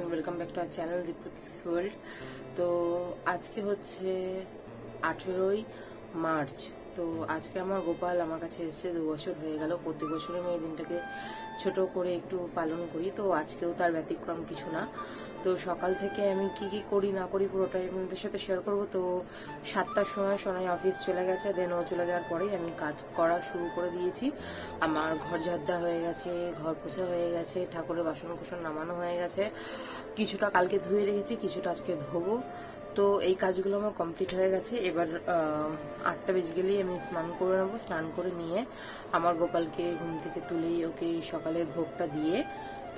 And welcome back to our channel दीप्तिक्स world. तो आज के হচ্ছে 18ই মার্চ। তো আজকে আমার গোপাল আমার কাছে এসেছে, 2 বছর হয়ে গেল। প্রতি বছর আমি এই দিনটাকে ছোট করে একটু পালন করি, তো আজকেও তার ব্যতিক্রম কিছু না। তো সকাল থেকে আমি কি কি করি না করি পুরোটাই আপনাদের সাথে শেয়ার করবো। তো 7টার সময় সোনাই অফিস চলে গেছে, দেন ও চলে যাওয়ার পরেই আমি কাজ করা শুরু করে দিয়েছি। আমার ঘর ঝাড়া হয়ে গেছে, ঘর পোছা হয়ে গেছে, ঠাকুরের বাসন কুসন নামানো হয়ে গেছে, কিছুটা কালকে ধুয়ে রেখেছি, কিছুটা আজকে ধোবো। তো এই কাজগুলো আমার কমপ্লিট হয়ে গেছে। এবার 8টা বেজে গেলেই আমি স্নান করে নেবো। স্নান করে নিয়ে আমার গোপালকে ঘুম থেকে তুলেই ওকে সকালের ভোগটা দিয়ে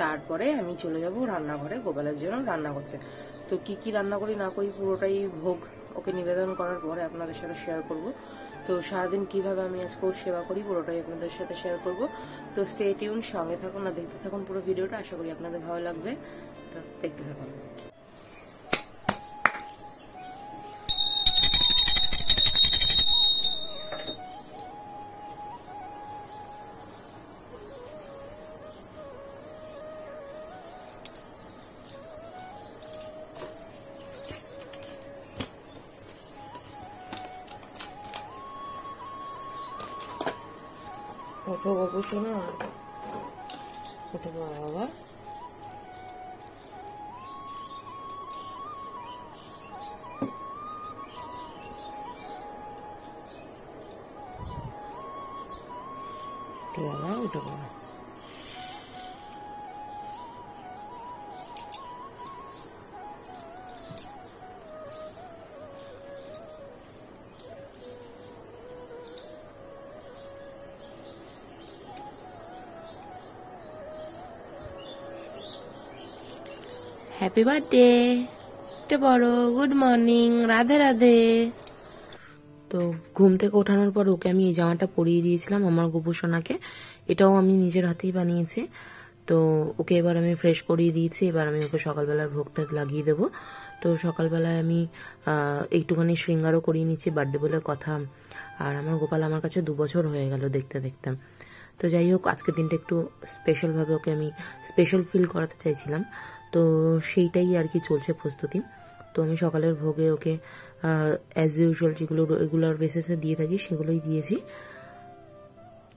তারপরে আমি চলে যাব রান্নাঘরে গোপালের জন্য রান্না করতে। তো কি কি রান্না করি না করি পুরোটাই ভোগ ওকে নিবেদন করার পরে আপনাদের সাথে শেয়ার করব। তো সারাদিন কিভাবে আমি আজকে ওর সেবা করি পুরোটাই আপনাদের সাথে শেয়ার করব। তো স্টে টিউন, সঙ্গে থাকুন আর দেখতে থাকুন পুরো ভিডিওটা। আশা করি আপনাদের ভালো লাগবে, তো দেখতে থাকুন। ওঠো গপু শোনো, ওঠো বাবা। উঠো বাবা। হ্যাপি বার্থডে তে বড়, গুড মর্নিং, রাধে রাধে। তো ঘুম থেকে ওঠানোর পর ওকে আমি এই জামাটা পরিয়ে দিয়েছিলাম আমার গোপু সোনাকে। এটাও আমি নিজের হাতেই বানিয়েছি। তো ওকে এবার আমি ফ্রেশ করিয়ে দিয়েছি। এবার আমি ওকে সকালবেলার ভোগটা লাগিয়ে দেবো। তো সকালবেলায় আমি একটুখানি শৃঙ্গারও করিয়ে নিচ্ছি, বার্থডে বলে কথা। আর আমার গোপাল আমার কাছে 2 বছর হয়ে গেল দেখতে দেখতে। তো যাই হোক, আজকের দিনটা একটু স্পেশালভাবে ওকে আমি স্পেশাল ফিল করাতে চাইছিলাম। তো সেইটাই আর কি চলছে প্রস্তুতি। তো আমি সকালের ভোগে ওকে অ্যাজ ইউজুয়াল যেগুলো রেগুলার বেসিসে দিয়ে থাকি সেগুলোই দিয়েছি।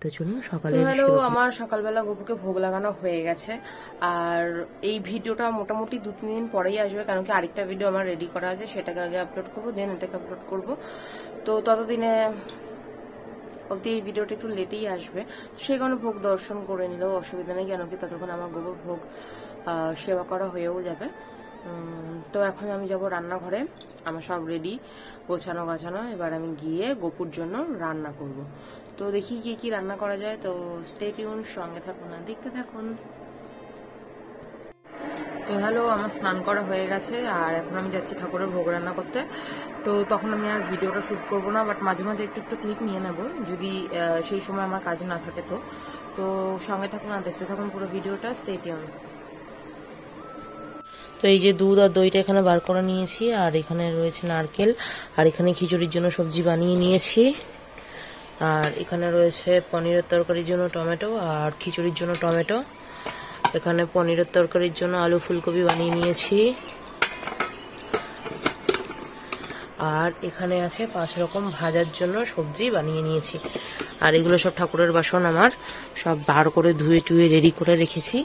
তো চলুন সকালে। হ্যালো, আমার সকালবেলা গোপুকে ভোগ লাগানো হয়ে গেছে। আর এই ভিডিওটা মোটামুটি 2-3 দিন পরেই আসবে, কারণ কি আরেকটা ভিডিও আমার রেডি করা আছে, সেটাকে আগে আপলোড করবো, দেন এটাকে আপলোড করবো। তো ততদিনে অবধি এই ভিডিওটা একটু লেটেই আসবে, সেই কারণে ভোগ দর্শন করে নিলেও অসুবিধা নেই, কেন কি ততক্ষণ আমার গোবর ভোগ সেবা করা হয়েও যাবে। তো এখন আমি যাব রান্নাঘরে, আমার সব রেডি, গোছানো গাছানো। এবার আমি গিয়ে গোপুর জন্য রান্না করব। তো দেখি কি কি রান্না করা যায়। তো স্টে টিউন, সঙ্গে থাকুন আর দেখতে থাকুন। তো হ্যালো, আমার স্নান করা হয়ে গেছে আর এখন আমি যাচ্ছি ঠাকুরের ভোগ রান্না করতে। তো তখন আমি আর ভিডিওটা শুট করবো না, বাট মাঝে মাঝে একটু একটু ক্লিপ নিয়ে নেবো যদি সেই সময় আমার কাজ না থাকে। তো সঙ্গে থাকুন আর দেখতে থাকুন পুরো ভিডিওটা, স্টে টিউন। তো এই যে দুধ আর দইটা এখানে বার করে নিয়েছি, আর এখানে রয়েছে নারকেল, আর এখানে খিচুড়ির জন্য সবজি বানিয়ে নিয়েছি, আর এখানে রয়েছে পনিরের তরকারির জন্য টমেটো আর খিচুড়ির জন্য টমেটো। এখানে পনিরের তরকারির জন্য আলু ফুলকপি বানিয়ে নিয়েছি, আর এখানে আছে 5 রকম ভাজার জন্য সবজি বানিয়ে নিয়েছি। আর এগুলো সব ঠাকুরের বাসন আমার সব বার করে ধুয়ে টুয়ে রেডি করে রেখেছি।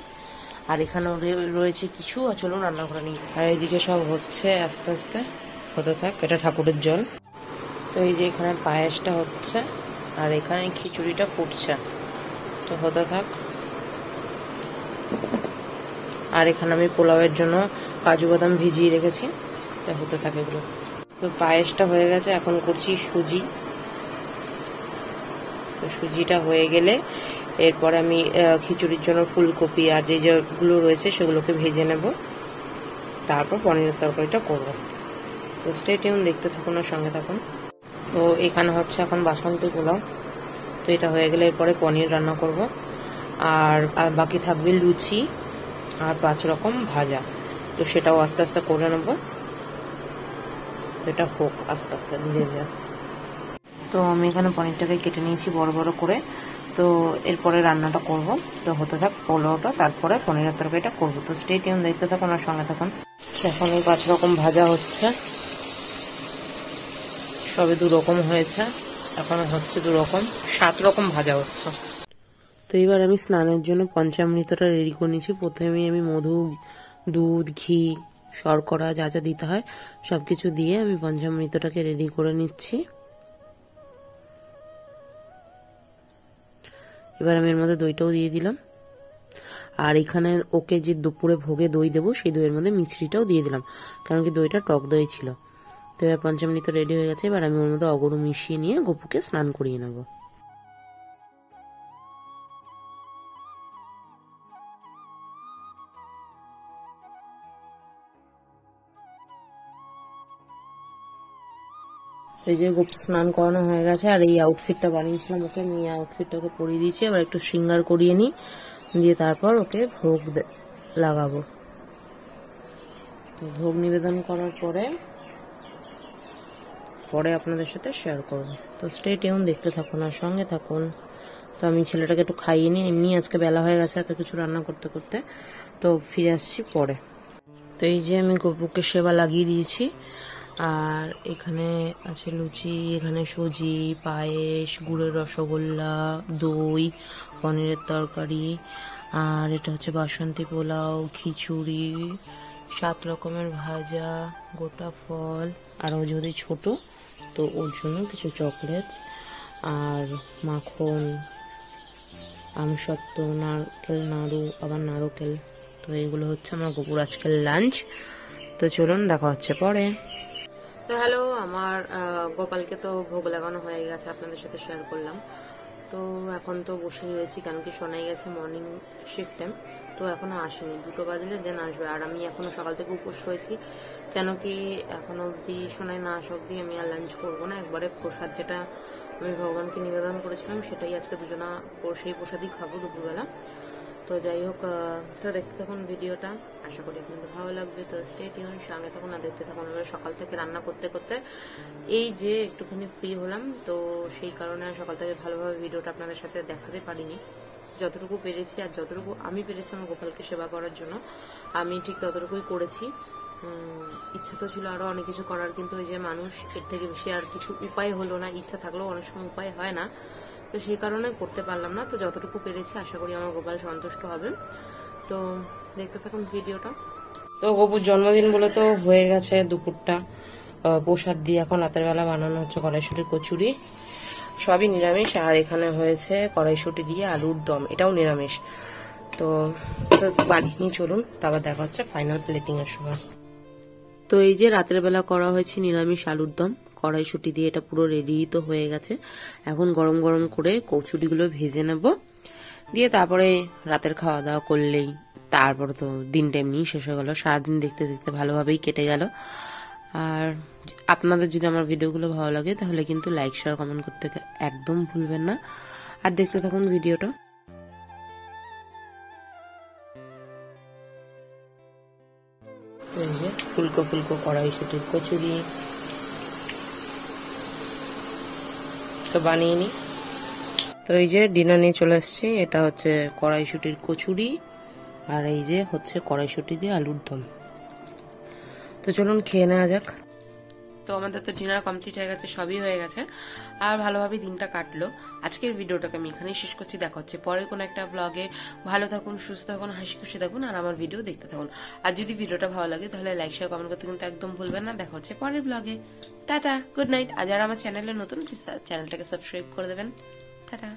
আর এখানেও রয়েছে কিছু, চলুন রান্না করে নিই। আর এইদিকে সব হচ্ছে আস্তে আস্তে, হতে থাক। এটা ঠাকুরের জল। তো এই যে এখানে পায়েসটা হচ্ছে, আর এখানে খিচুড়িটা ফুটছে, তো হতে থাক। আর এখানে আমি পোলাওয়ের জন্য কাজু বাদাম ভিজিয়ে রেখেছি, তো হতে থাকে এগুলো। তো পায়েসটা হয়ে গেছে, এখন করছি সুজি। তো সুজিটা হয়ে গেলে এরপরে আমি খিচুড়ির জন্য ফুলকপি আর যে যেগুলো রয়েছে সেগুলোকে ভেজে নেব, তারপর পনিরের তরকারিটা করব। তো স্টে টিউন, দেখতে থাকুন আর সঙ্গে থাকুন। তো এখানে হচ্ছে এখন বাসন্তী পোলাও। তো এটা হয়ে গেলে এরপরে পনির রান্না করব, আর বাকি থাকবে লুচি আর 5 রকম ভাজা। তো সেটাও আস্তে আস্তে করে নেব। তো এটা হোক আস্তে আস্তে ধীরে ধীরে। তো আমি এখানে পনিরটাকে কেটে নিয়েছি বড় বড় করে। তো এরপরে রান্নাটা করব। তো হতে থাক পোলাওটা, তারপরে পনিরের তরকারিটা করবো। তো স্টে টিউন, দেখতে থাকুন আর সঙ্গে থাকুন। এখন এই 5 রকম ভাজা হচ্ছে, সবে 2 রকম হয়েছে, এখন হচ্ছে 2 রকম, 7 রকম ভাজা হচ্ছে। তো এবার আমি স্নানের জন্য পঞ্চামৃতটা রেডি করে নিচ্ছি। প্রথমে আমি মধু, দুধ, ঘি, শর্করা যা যা দিতে হয় সবকিছু দিয়ে আমি পঞ্চামৃতটাকে রেডি করে নিচ্ছি। এবার আমি এর মধ্যে দইটাও দিয়ে দিলাম, আর এখানে ওকে যে দুপুরে ভোগে দই দেবো সেই দইয়ের মধ্যে মিছরিটাও দিয়ে দিলাম, কারণ কি দইটা টক দই ছিল। তো এবার পঞ্চামৃত রেডি হয়ে গেছে। এবার আমি ওর মধ্যে অগরু মিশিয়ে নিয়ে গপুকে স্নান করিয়ে নেবো। এই যে গপু স্নান করানো হয়ে গেছে, আর এই আউটফিটটা বানিয়েছিলাম ওকে, আমি এই আউটফিটটাকে পরিয়ে দিয়েছি। এবার একটু শৃঙ্গার করিয়ে নিই, দিয়ে তারপর ওকে ভোগ লাগাবো। তো ভোগ নিবেদন করার পরে আপনাদের সাথে শেয়ার করব। তো স্টে টিউন, দেখতে থাকুন আর সঙ্গে থাকুন। তো আমি ছেলেটাকে একটু খাইয়ে নিই, এমনি আজকে বেলা হয়ে গেছে এত কিছু রান্না করতে করতে। তো ফিরে আসছি পরে। তো এই যে আমি গপুকে সেবা লাগিয়ে দিয়েছি, আর এখানে আছে লুচি, এখানে সুজি, পায়েস, গুড়ের রসগোল্লা, দই, পনিরের তরকারি, আর এটা হচ্ছে বাসন্তী পোলাও, খিচুড়ি, 7 রকমের ভাজা, গোটা ফল, আর ও যদি ছোট তো ওর জন্য কিছু চকলেটস, আর মাখন, আমসত্ত্ব, নারকেল নাড়ু, আবার নারকেল। তো এগুলো হচ্ছে আমার গপুর আজকের লাঞ্চ। তো চলুন, দেখা হচ্ছে পরে। তো হ্যালো, আমার গোপালকে তো ভোগ লাগানো হয়ে গেছে, আপনাদের সাথে শেয়ার করলাম। তো এখন তো বসে রয়েছি, কারণ কি শোনাই গেছে মর্নিং শিফট টাইম, তো এখনো আসেনি, 2টো বাজলে দেন আসবে। আর আমি এখনো সকাল থেকে উপোস হয়েছি, কেন কি এখনো অব্দি শোনাই না আসা অব্দি আমি আর লাঞ্চ করবো না। একবারে প্রসাদ যেটা আমি ভগবানকে নিবেদন করেছিলাম সেটাই আজকে দুজনা সেই প্রসাদই খাবো দুপুরবেলা। তো যাই হোক, তো দেখতে থাকুন ভিডিওটা, আশা করি আপনাদের ভালো লাগবে। তো স্টে টিউন, সঙ্গে থাকুন আর দেখতে থাকুন। আমরা সকাল থেকে রান্না করতে করতে এই যে একটুখানি ফ্রি হলাম, তো সেই কারণে সকাল থেকে ভালোভাবে ভিডিওটা আপনাদের সাথে দেখাতে পারিনি। যতটুকু পেরেছি আর যতটুকু আমি পেরেছি আমার গোপালকে সেবা করার জন্য আমি ঠিক ততটুকুই করেছি। ইচ্ছা তো ছিল আরো অনেক কিছু করার, কিন্তু ওই যে মানুষ, এর থেকে বেশি আর কিছু উপায় হলো না। ইচ্ছা থাকলেও অনেক সময় উপায় হয় না, তো সেই কারণে করতে পারলাম না। তো যতটুকু পেরেছি আশা করি আমার গোপাল সন্তুষ্ট হবে। তো দেখতে থাকুন ভিডিওটা। তো গপুর জন্মদিন বলে তো হয়ে গেছে দুপুরটা প্রসাদ দিয়ে, এখন রাতের বেলা বানানো হচ্ছে কড়াইশুটির কচুরি, সবই নিরামিষ। আর এখানে হয়েছে কড়াইশুটি দিয়ে আলুর দম, এটাও নিরামিষ। তো বানিয়ে নিয়ে চলুন, তারপর দেখা হচ্ছে ফাইনাল প্লেটিং এর সময়। তো এই যে রাতের বেলা করা হয়েছে নিরামিষ আলুর দম কড়াইশুটি দিয়ে, এটা পুরো রেডি তো হয়ে গেছে। এখন গরম গরম করে কচুরিগুলো ভেজে নেব, দিয়ে তারপরে রাতের খাওয়া দাওয়া করলেই তারপরে তো দিনটা এমনি শেষ হয়ে গেল। সারাদিন দেখতে দেখতে ভালোভাবেই কেটে গেল। আর আপনাদের যদি আমার ভিডিওগুলো ভালো লাগে তাহলে কিন্তু লাইক, শেয়ার, কমেন্ট করতে একদম ভুলবেন না। আর দেখতে থাকুন ভিডিওটা। এই যে ফুলকো ফুলকো কড়াইশুটির কচুরি তো বানিয়ে নি। তো এই যে ডিনার নিয়ে চলে আসছি, এটা হচ্ছে কড়াইশুটির কচুরি, আর এই যে হচ্ছে কড়াইশুটি দিয়ে আলুর দম। তো চলুন খেয়ে নেওয়া যাক। তো আমাদের তো ডিনার কমপ্লিট হয়ে গেছে, সবই হয়ে গেছে, আর ভালোভাবে দিনটা কাটলো। আজকের ভিডিওটাকে আমি এখানেই শেষ করছি, দেখা হচ্ছে পরের কোনো একটা ব্লগে। ভালো থাকুন, সুস্থ থাকুন, হাসি খুশি থাকুন, আর আমার ভিডিও দেখতে থাকুন। আর যদি ভিডিওটা ভালো লাগে তাহলে লাইক, শেয়ার, কমেন্ট করতে কিন্তু একদম ভুলবেন না। দেখা হচ্ছে পরের ব্লগে। Tata, good night. আর যারা আমার চ্যানেলে নতুন, চ্যানেলটাকে সাবস্ক্রাইব করে দেবেন। টাটা।